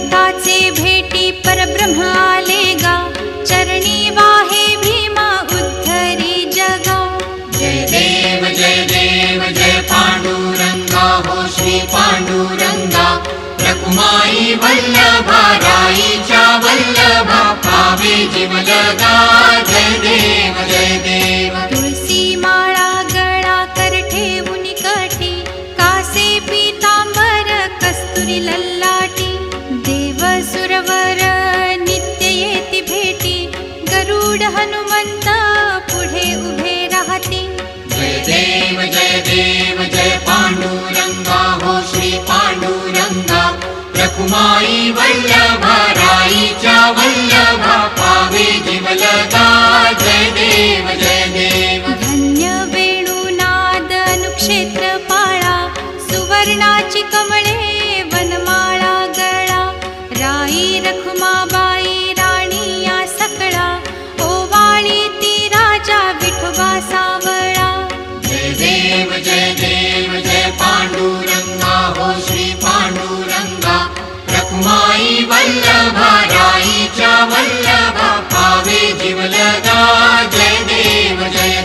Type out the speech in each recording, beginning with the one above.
एकाचे भेटी परब्रह्म आले गा, चरणी वाहे भीमा उद्धरी जगा। जय देव जय पांडुरंगा, हो श्री पांडुरंगा। रखुमाई वल्लभा, राईच्या वल्लभा, पावे जीव लगा। जय देव तुळसी माळा गळा कर ठेवून कटी, कासे पीतांबर कस्तुरी ललाटी। देव सुरवर नित्य येती भेटी, गरुड हनुमंत पुढे उभे राहती। जय देव जय पांडुरंगा, हो श्री पांडुरंगा। रखुमाई वल्लभा, राईच्या वल्लभा, पावे जीव लगा। जय देव धन्य वेणुनाद अनुक्षेत्र पाळा, सुवर्णाची कमळे वनमाळा गळा। राई रखुमाबाई राणी या सकळा, ओवाळी ती राजा विठोबा सावळा। जय देव जय पांडुरंगा, हो श्री पांडुरंगा। रखुमाई वल्लभा, राईच्या वल्लभा, पावे जीव लगा। जय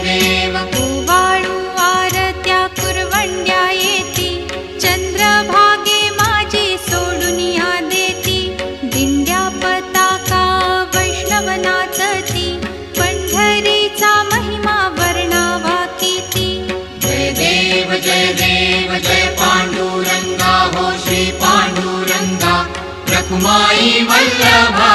देव ओवाळू आरत्या कुरवंड्या येती, चंद्रभागे माझी सोडून या देती। दिंड्या पताका वैष्णव नाचती, पंढरीचा महिमा वर्णावा किती। जय देव जय पांडुरंगा, हो श्री पांडुरंगा। रखुमाई वल्लभा,